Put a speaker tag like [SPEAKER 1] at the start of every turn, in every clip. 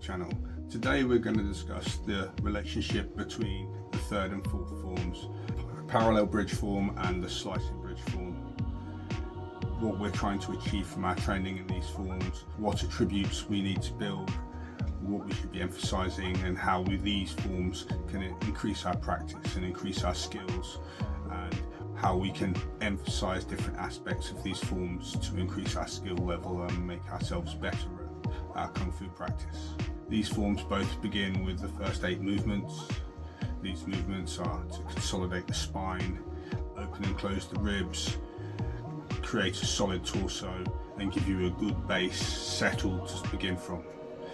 [SPEAKER 1] channel. Today we're going to discuss the relationship between the third and fourth forms, parallel bridge form and the slicing bridge form. What we're trying to achieve from our training in these forms, what attributes we need to build, what we should be emphasizing, and how these forms can increase our practice and increase our skills, and how we can emphasize different aspects of these forms to increase our skill level and make ourselves better at our Kung Fu practice. These forms both begin with the first 8 movements. These movements are to consolidate the spine, open and close the ribs, create a solid torso, and give you a good base settled to begin from.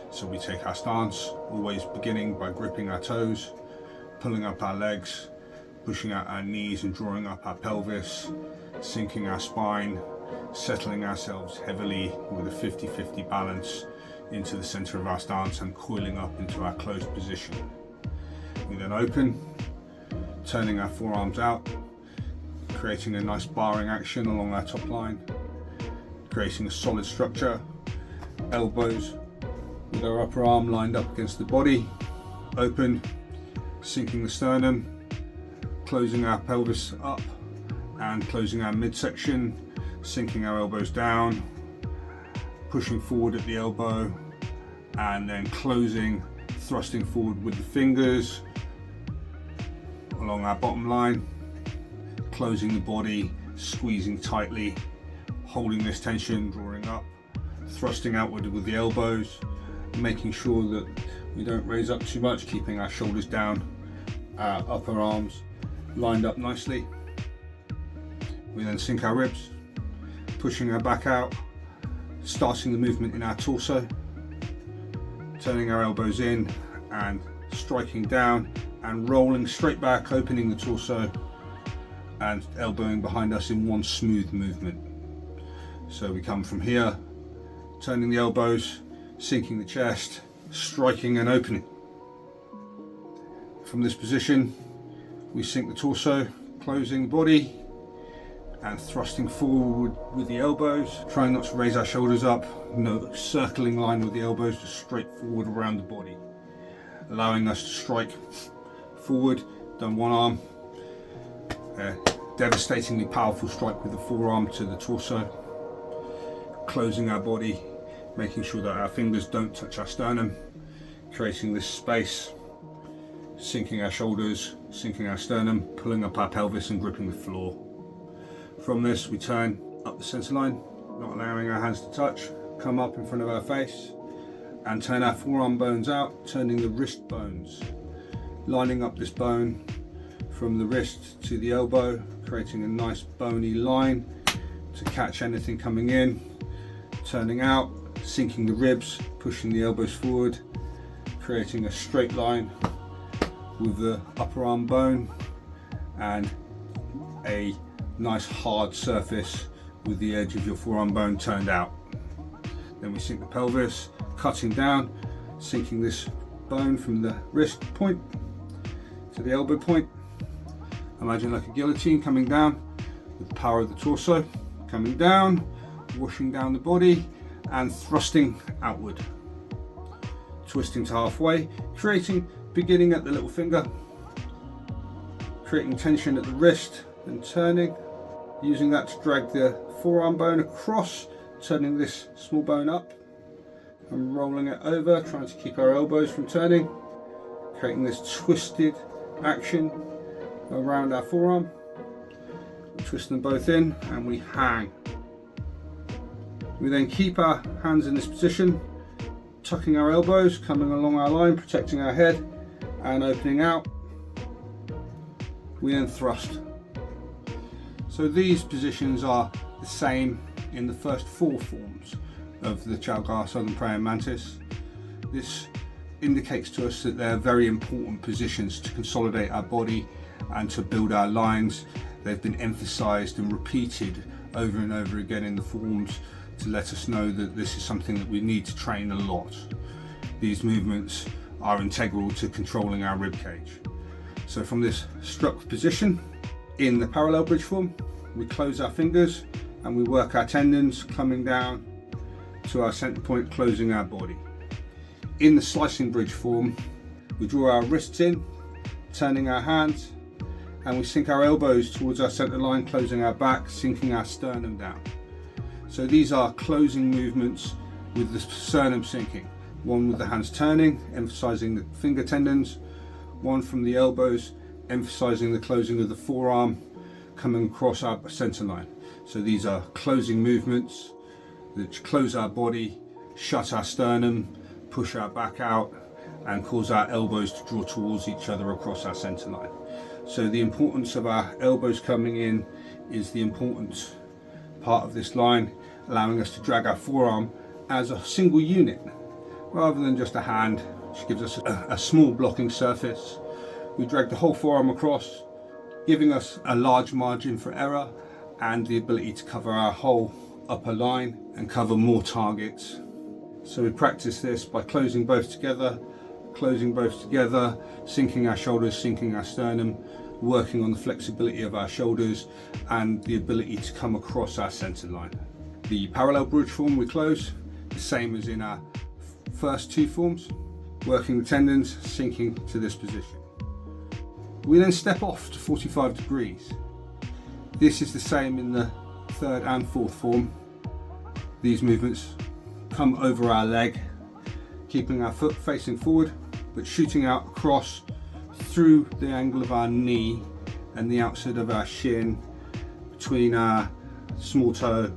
[SPEAKER 1] So we take our stance, always beginning by gripping our toes, pulling up our legs, pushing out our knees and drawing up our pelvis, sinking our spine, settling ourselves heavily with a 50-50 balance into the center of our stance and coiling up into our closed position. We then open, turning our forearms out, creating a nice barring action along our top line, creating a solid structure, elbows with our upper arm lined up against the body, open, sinking the sternum, closing our pelvis up and closing our midsection, sinking our elbows down, pushing forward at the elbow, and then closing, thrusting forward with the fingers along our bottom line, closing the body, squeezing tightly, holding this tension, drawing up, thrusting outward with the elbows, making sure that we don't raise up too much, keeping our shoulders down, our upper arms lined up nicely. We then sink our ribs, pushing our back out, starting the movement in our torso, turning our elbows in and striking down and rolling straight back, opening the torso and elbowing behind us in one smooth movement. So we come from here, turning the elbows, sinking the chest, striking and opening. From this position, we sink the torso, closing the body and thrusting forward with the elbows, trying not to raise our shoulders up, no circling line with the elbows, just straight forward around the body, allowing us to strike forward, done one arm, devastatingly powerful strike with the forearm to the torso, closing our body, making sure that our fingers don't touch our sternum, creating this space, sinking our shoulders, sinking our sternum, pulling up our pelvis and gripping the floor. From this we turn up the center line, not allowing our hands to touch, come up in front of our face and turn our forearm bones out, turning the wrist bones, lining up this bone from the wrist to the elbow, creating a nice bony line to catch anything coming in, turning out, sinking the ribs, pushing the elbows forward, creating a straight line with the upper arm bone and a nice hard surface with the edge of your forearm bone turned out. Then we sink the pelvis, cutting down, sinking this bone from the wrist point to the elbow point. Imagine like a guillotine coming down with the power of the torso, coming down, washing down the body and thrusting outward, twisting to halfway, beginning at the little finger, creating tension at the wrist and turning, using that to drag the forearm bone across, turning this small bone up and rolling it over, trying to keep our elbows from turning, creating this twisted action around our forearm, twist them both in and we hang. We then keep our hands in this position, tucking our elbows, coming along our line, protecting our head and opening out. We then thrust. So these positions are the same in the first 4 forms of the Chow Southern Prayingmantis. This indicates to us that they're very important positions to consolidate our body and to build our lines. They've been emphasized and repeated over and over again in the forms to let us know that this is something that we need to train a lot. These movements are integral to controlling our rib cage. So from this struck position in the parallel bridge form, we close our fingers and we work our tendons coming down to our center point, closing our body. In the slicing bridge form, we draw our wrists in, turning our hands, and we sink our elbows towards our center line, closing our back, sinking our sternum down. So these are closing movements with the sternum sinking. One with the hands turning, emphasizing the finger tendons, one from the elbows, emphasizing the closing of the forearm, coming across our center line. So these are closing movements that close our body, shut our sternum, push our back out, and cause our elbows to draw towards each other across our center line. So the importance of our elbows coming in is the important part of this line, allowing us to drag our forearm as a single unit rather than just a hand, which gives us a small blocking surface. We drag the whole forearm across, giving us a large margin for error and the ability to cover our whole upper line and cover more targets. So we practice this by closing both together, sinking our shoulders, sinking our sternum, working on the flexibility of our shoulders and the ability to come across our center line. The parallel bridge form we close, the same as in our first two forms, working the tendons, sinking to this position. We then step off to 45 degrees. This is the same in the third and fourth form. These movements come over our leg, keeping our foot facing forward, but shooting out across through the angle of our knee and the outside of our shin, between our small toe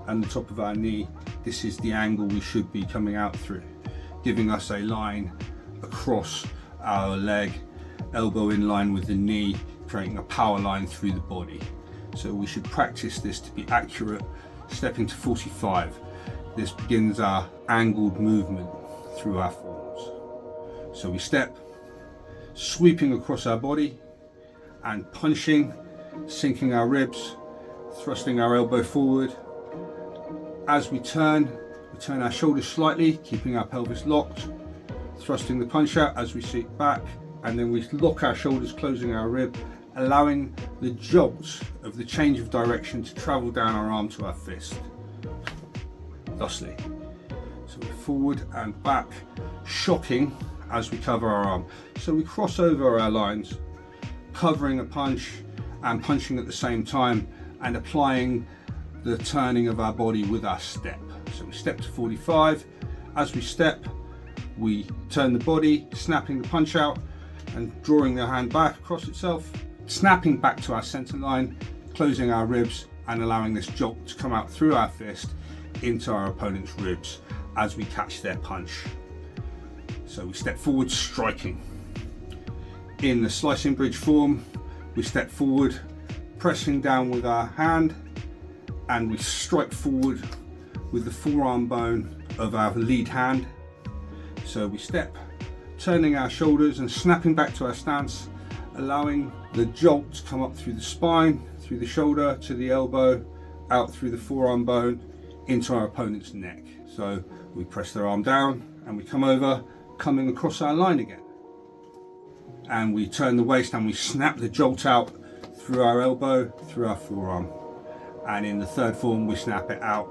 [SPEAKER 1] and the top of our knee. This is the angle we should be coming out through, giving us a line across our leg, elbow in line with the knee, creating a power line through the body. So we should practice this to be accurate. Stepping to 45, this begins our angled movement through our forms. So we step, sweeping across our body and punching, sinking our ribs, thrusting our elbow forward. As we turn our shoulders slightly, keeping our pelvis locked, thrusting the punch out as we sit back, and then we lock our shoulders, closing our rib, allowing the jolt of the change of direction to travel down our arm to our fist, thusly. So we're forward and back, shocking as we cover our arm. So we cross over our lines, covering a punch and punching at the same time, and applying the turning of our body with our step. So we step to 45. As we step, we turn the body, snapping the punch out and drawing the hand back across itself, snapping back to our center line, closing our ribs and allowing this jolt to come out through our fist into our opponent's ribs as we catch their punch. So we step forward, striking. In the slicing bridge form, we step forward, pressing down with our hand, and we strike forward with the forearm bone of our lead hand. So we step, turning our shoulders and snapping back to our stance, allowing the jolt to come up through the spine, through the shoulder, to the elbow, out through the forearm bone, into our opponent's neck. So we press their arm down and we come over, coming across our line again. And we turn the waist and we snap the jolt out through our elbow, through our forearm. And in the third form, we snap it out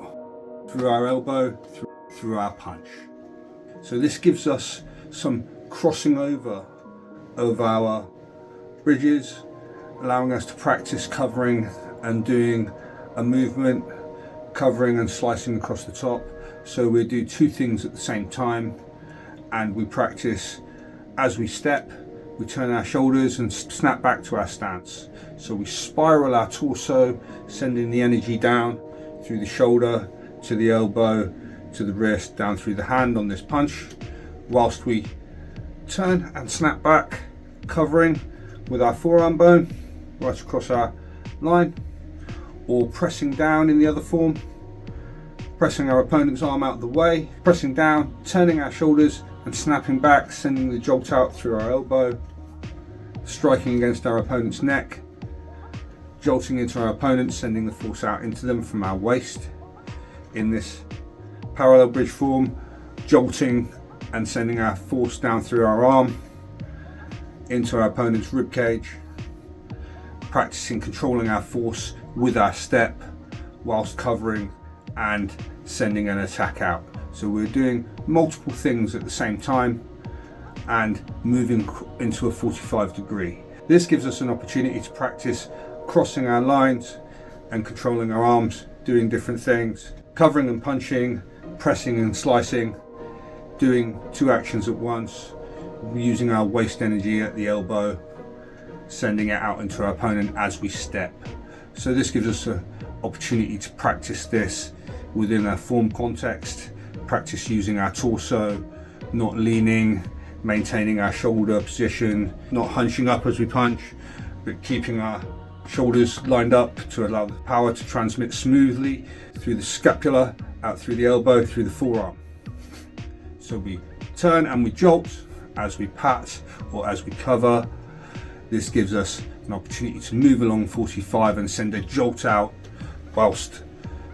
[SPEAKER 1] through our elbow, through our punch. So this gives us some crossing over of our bridges, allowing us to practice covering and doing a movement, covering and slicing across the top. So we do two things at the same time, and we practice as we step, we turn our shoulders and snap back to our stance. So we spiral our torso, sending the energy down through the shoulder, to the elbow, to the wrist, down through the hand on this punch, whilst we turn and snap back, covering with our forearm bone right across our line, or pressing down in the other form, pressing our opponent's arm out of the way, pressing down, turning our shoulders and snapping back, sending the jolt out through our elbow, striking against our opponent's neck, jolting into our opponent, sending the force out into them from our waist. In this parallel bridge form, jolting and sending our force down through our arm into our opponent's rib cage, practicing controlling our force with our step whilst covering and sending an attack out. So we're doing multiple things at the same time and moving into a 45 degree. This gives us an opportunity to practice crossing our lines and controlling our arms, doing different things, covering and punching, pressing and slicing, doing two actions at once, using our waist energy at the elbow, sending it out into our opponent as we step. So this gives us an opportunity to practice this within a form context, practice using our torso, not leaning, maintaining our shoulder position, not hunching up as we punch, but keeping our shoulders lined up to allow the power to transmit smoothly through the scapula, out through the elbow, through the forearm. So we turn and we jolt as we pat or as we cover. This gives us an opportunity to move along 45 and send a jolt out whilst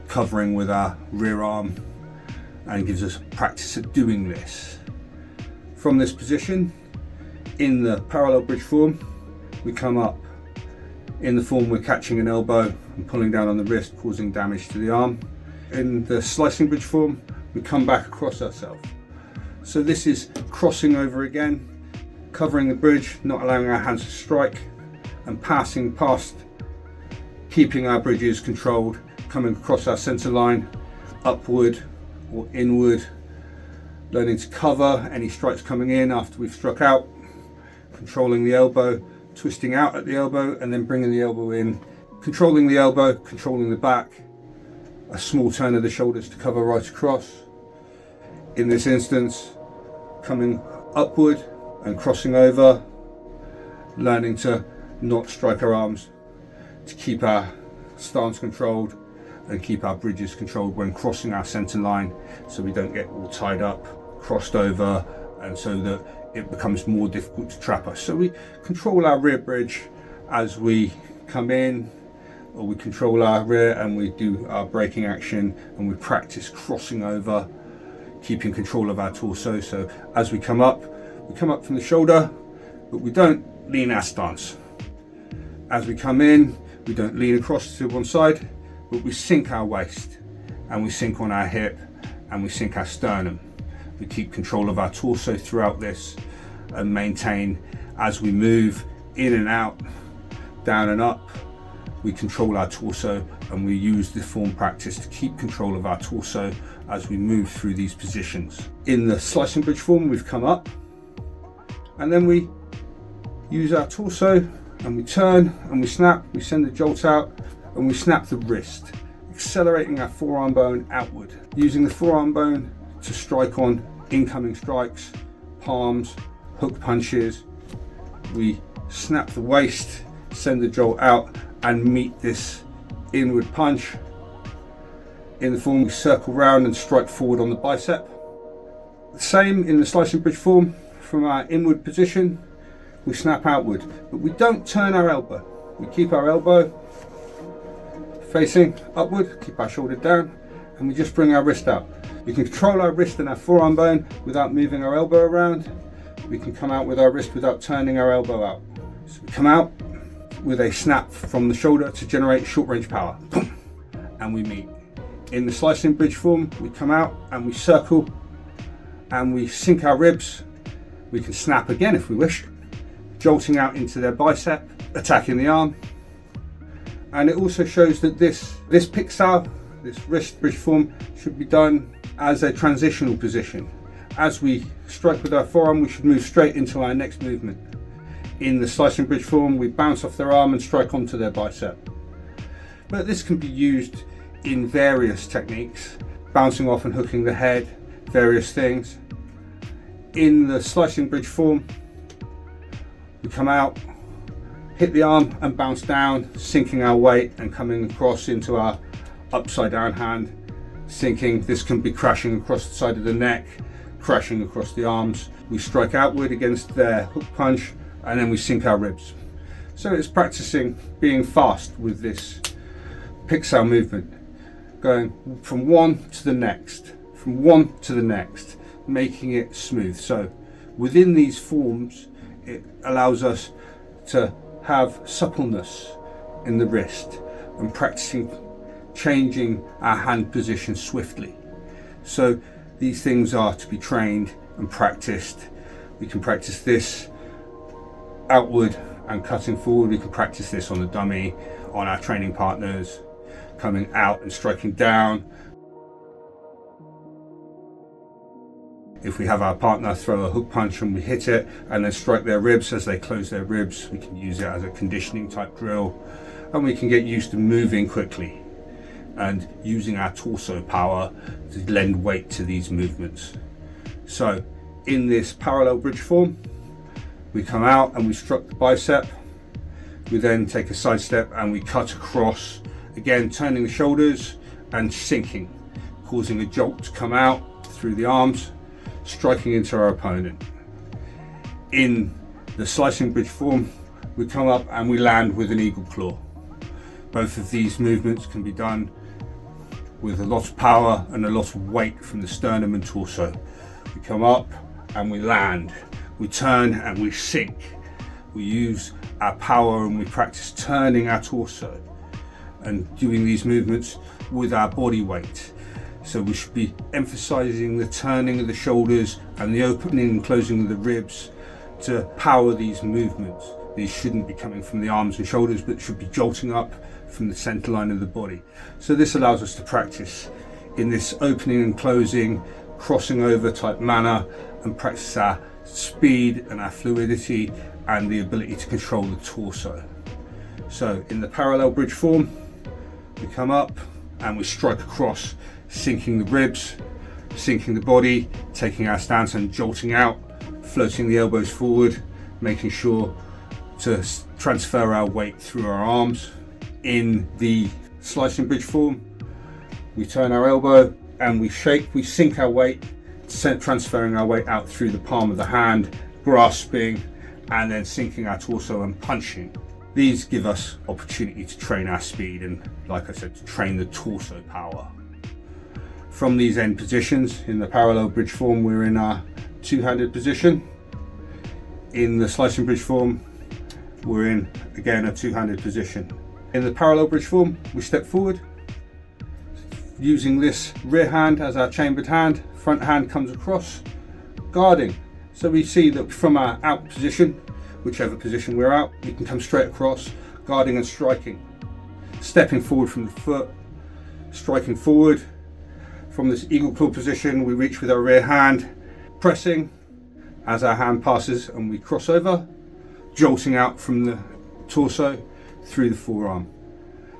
[SPEAKER 1] covering with our rear arm, and gives us practice at doing this. From this position, in the parallel bridge form, we come up. In the form, we're catching an elbow and pulling down on the wrist, causing damage to the arm. In the slicing bridge form, we come back across ourselves. So this is crossing over again, covering the bridge, not allowing our hands to strike, and passing past, keeping our bridges controlled, coming across our center line, upward or inward, learning to cover any strikes coming in after we've struck out, controlling the elbow, twisting out at the elbow and then bringing the elbow in, controlling the elbow, controlling the back, a small turn of the shoulders to cover right across. In this instance, coming upward and crossing over, learning to not strike our arms, to keep our stance controlled and keep our bridges controlled when crossing our center line, so we don't get all tied up, crossed over, and so that it becomes more difficult to trap us. So we control our rear bridge as we come in, or we control our rear and we do our braking action, and we practice crossing over, keeping control of our torso. So as we come up from the shoulder, but we don't lean our stance. As we come in, we don't lean across to one side, but we sink our waist, and we sink on our hip, and we sink our sternum. We keep control of our torso throughout this and maintain as we move in and out, down and up. We control our torso, and we use the form practice to keep control of our torso as we move through these positions. In the slicing bridge form, we've come up, and then we use our torso and we turn and we snap, we send the jolt out and we snap the wrist, accelerating our forearm bone outward, using the forearm bone to strike on incoming strikes, palms, hook punches. We snap the waist, send the jolt out and meet this inward punch. In the form, we circle round and strike forward on the bicep. The same in the slicing bridge form. From our inward position, we snap outward, but we don't turn our elbow. We keep our elbow facing upward, keep our shoulder down, and we just bring our wrist out. We can control our wrist and our forearm bone without moving our elbow around. We can come out with our wrist without turning our elbow out. So we come out with a snap from the shoulder to generate short range power. And we meet. In the slicing bridge form, we come out and we circle and we sink our ribs. We can snap again if we wish, jolting out into their bicep, attacking the arm. And it also shows that this pixel, this wrist bridge form, should be done as a transitional position. As we strike with our forearm, we should move straight into our next movement. In the slicing bridge form, we bounce off their arm and strike onto their bicep. But this can be used in various techniques, bouncing off and hooking the head, various things. In the slicing bridge form, we come out, hit the arm and bounce down, sinking our weight and coming across into our upside down hand, sinking. This can be crashing across the side of the neck, crashing across the arms. We strike outward against their hook punch and then we sink our ribs. So it's practicing being fast with this pixel movement, going from one to the next, from one to the next, making it smooth. So within these forms, it allows us to have suppleness in the wrist and practicing changing our hand position swiftly. So These things are to be trained and practiced. We can practice this outward and cutting forward. We can practice this on the dummy, on our training partners, coming out and striking down. If we have our partner throw a hook punch and we hit it and then strike their ribs as they close their ribs, we can use it as a conditioning type drill, and we can get used to moving quickly and using our torso power to lend weight to these movements. So in this parallel bridge form, we come out and we struck the bicep. We then take a side step and we cut across, again turning the shoulders and sinking, causing a jolt to come out through the arms, striking into our opponent. In the slicing bridge form, we come up and we land with an eagle claw. Both of these movements can be done with a lot of power and a lot of weight from the sternum and torso. We come up and we land, we turn and we sink. We use our power and we practice turning our torso and doing these movements with our body weight. So we should be emphasizing the turning of the shoulders and the opening and closing of the ribs to power these movements. These shouldn't be coming from the arms and shoulders, but should be jolting up from the center line of the body. So this allows us to practice in this opening and closing, crossing over type manner, and practice our speed and our fluidity and the ability to control the torso. So in the parallel bridge form, we come up and we strike across, sinking the ribs, sinking the body, taking our stance and jolting out, floating the elbows forward, making sure to transfer our weight through our arms. In the slicing bridge form, we turn our elbow and we shake, we sink our weight, transferring our weight out through the palm of the hand, grasping and then sinking our torso and punching. These give us opportunity to train our speed and, like I said, to train the torso power. From these end positions, in the parallel bridge form, we're in our two-handed position. In the slicing bridge form, we're in, again, a two-handed position. In the parallel bridge form, we step forward, using this rear hand as our chambered hand, front hand comes across, guarding. So we see that from our out position, whichever position we're out, we can come straight across, guarding and striking. Stepping forward from the foot, striking forward. From this eagle claw position, we reach with our rear hand, pressing as our hand passes and we cross over, jolting out from the torso through the forearm.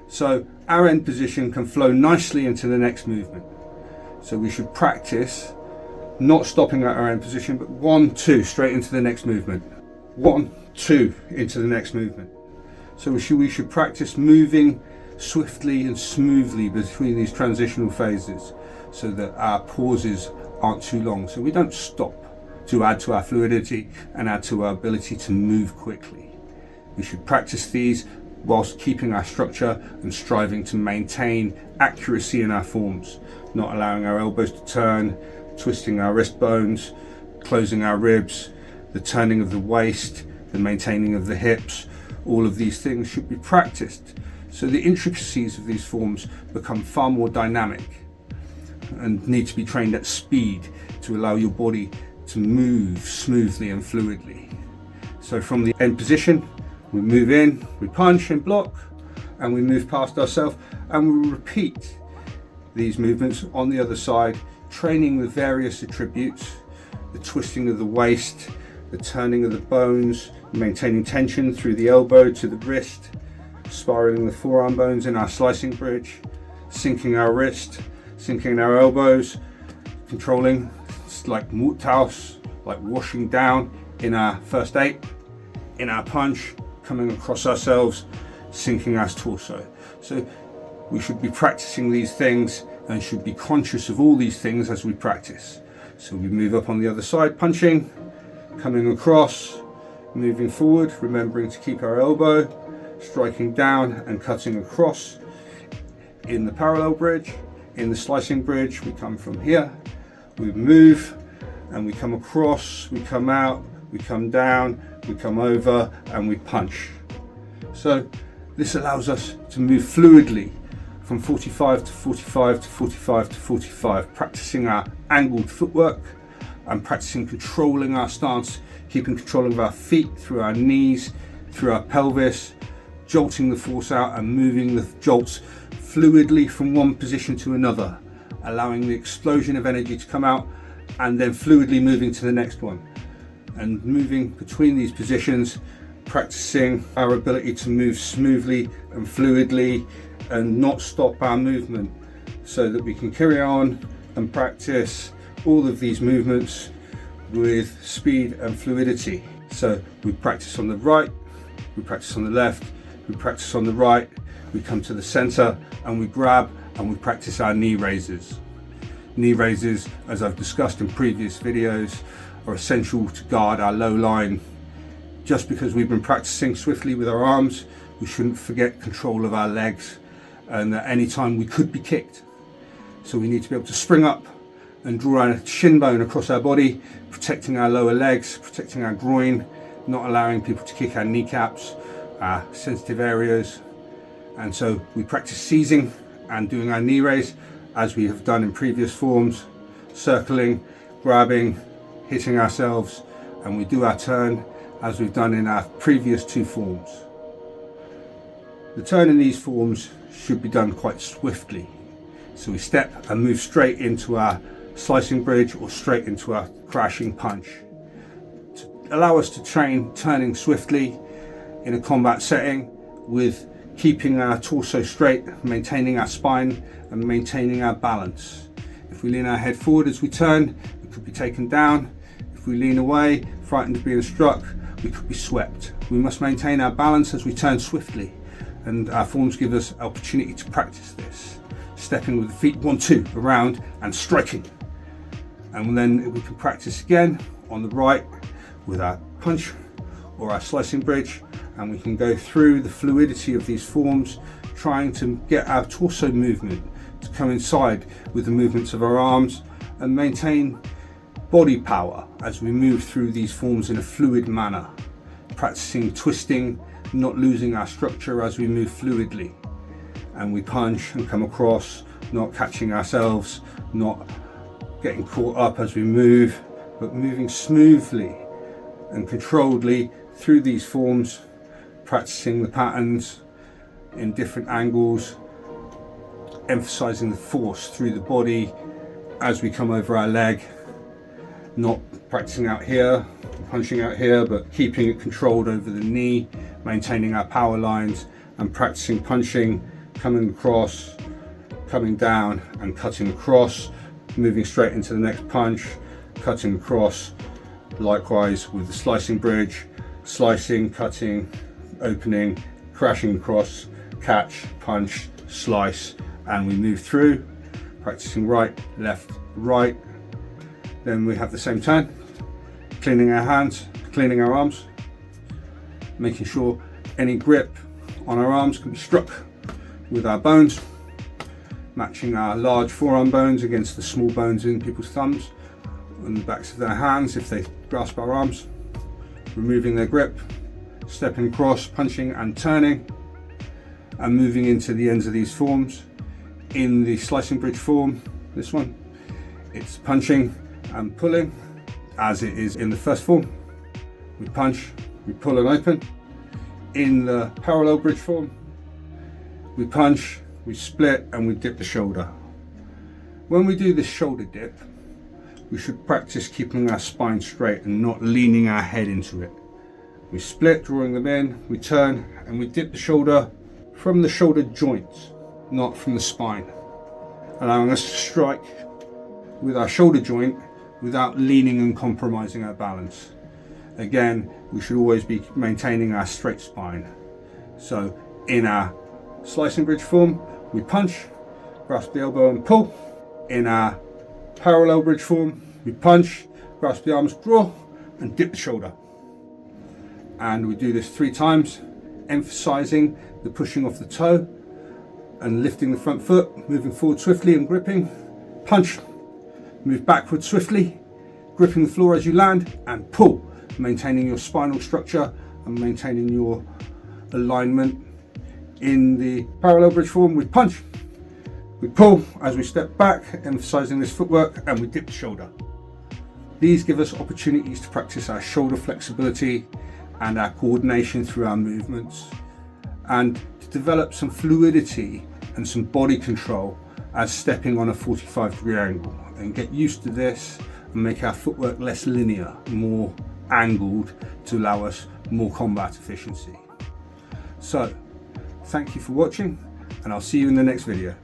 [SPEAKER 1] So our end position can flow nicely into the next movement. So we should practice not stopping at our end position, but 1, 2, straight into the next movement. 1, 2, into the next movement. So we should practice moving swiftly and smoothly between these transitional phases so that our pauses aren't too long, so we don't stop, to add to our fluidity and add to our ability to move quickly. We should practice these whilst keeping our structure and striving to maintain accuracy in our forms, not allowing our elbows to turn, twisting our wrist bones, closing our ribs, the turning of the waist, the maintaining of the hips. All of these things should be practiced so the intricacies of these forms become far more dynamic and need to be trained at speed to allow your body to move smoothly and fluidly. So from the end position, we move in, we punch and block, and we move past ourselves, and we repeat these movements on the other side, training the various attributes, the twisting of the waist, the turning of the bones, maintaining tension through the elbow to the wrist, spiraling the forearm bones in our slicing bridge, sinking our wrist, sinking our elbows, controlling like Muthaus, like washing down in our first 8, in our punch, coming across ourselves, sinking our torso. So we should be practicing these things and should be conscious of all these things as we practice. So we move up on the other side, punching, coming across, moving forward, remembering to keep our elbow, striking down and cutting across. In the parallel bridge, in the slicing bridge, we come from here, we move and we come across, we come out, we come down, we come over and we punch. So this allows us to move fluidly from 45 to 45 to 45 to 45, practicing our angled footwork and practicing controlling our stance, keeping control of our feet through our knees, through our pelvis, jolting the force out and moving the jolts fluidly from one position to another, allowing the explosion of energy to come out and then fluidly moving to the next one, and moving between these positions, practicing our ability to move smoothly and fluidly and not stop our movement, so that we can carry on and practice all of these movements with speed and fluidity. So we practice on the right, we practice on the left, we practice on the right, we come to the center and we grab and we practice our knee raises. Knee raises, as I've discussed in previous videos, are essential to guard our low line. Just because we've been practicing swiftly with our arms, we shouldn't forget control of our legs, and at any time we could be kicked. So we need to be able to spring up and draw our shin bone across our body, protecting our lower legs, protecting our groin, not allowing people to kick our kneecaps, our sensitive areas. And so we practice seizing and doing our knee raise as we have done in previous forms, circling, grabbing, hitting ourselves, and we do our turn as we've done in our previous two forms. The turn in these forms should be done quite swiftly. So we step and move straight into our slicing bridge or straight into our crashing punch. To allow us to train turning swiftly in a combat setting with keeping our torso straight, maintaining our spine and maintaining our balance. If we lean our head forward as we turn, we could be taken down. If we lean away, frightened of being struck, we could be swept. We must maintain our balance as we turn swiftly, and our forms give us opportunity to practice this. Stepping with the feet 1, 2 around and striking. And then we can practice again on the right with our punch or our slicing bridge, and we can go through the fluidity of these forms, trying to get our torso movement to coincide with the movements of our arms and maintain body power as we move through these forms in a fluid manner, practicing twisting, not losing our structure as we move fluidly. And we punch and come across, not catching ourselves, not getting caught up as we move, but moving smoothly and controlledly through these forms, practicing the patterns in different angles, emphasizing the force through the body as we come over our leg, not practicing out here, punching out here, but keeping it controlled over the knee, maintaining our power lines, and practicing punching, coming across, coming down and cutting across, moving straight into the next punch, cutting across, likewise with the slicing bridge, slicing, cutting, opening, crashing across, catch, punch, slice, and we move through, practicing right, left, right. Then we have the same turn, cleaning our hands, cleaning our arms, making sure any grip on our arms can be struck with our bones, matching our large forearm bones against the small bones in people's thumbs on the backs of their hands if they grasp our arms, removing their grip, stepping across, punching and turning, and moving into the ends of these forms. In the slicing bridge form, this one, it's punching and pulling as it is in the first form. We punch, we pull and open. In the parallel bridge form, we punch, we split and we dip the shoulder. When we do this shoulder dip, we should practice keeping our spine straight and not leaning our head into it. We split, drawing them in, we turn and we dip the shoulder from the shoulder joints, not from the spine, allowing us to strike with our shoulder joint without leaning and compromising our balance. Again, we should always be maintaining our straight spine. So in our slicing bridge form, we punch, grasp the elbow and pull. In our parallel bridge form, we punch, grasp the arms, draw and dip the shoulder. And we do this 3 times, emphasizing the pushing off the toe and lifting the front foot, moving forward swiftly and gripping, punch, move backward swiftly, gripping the floor as you land and pull, maintaining your spinal structure and maintaining your alignment. In the parallel bridge form, we punch, We pull as we step back, emphasizing this footwork, and we dip the shoulder. These give us opportunities to practice our shoulder flexibility and our coordination through our movements, and to develop some fluidity and some body control as stepping on a 45-degree angle, and get used to this and make our footwork less linear, more angled, to allow us more combat efficiency. So, thank you for watching, and I'll see you in the next video.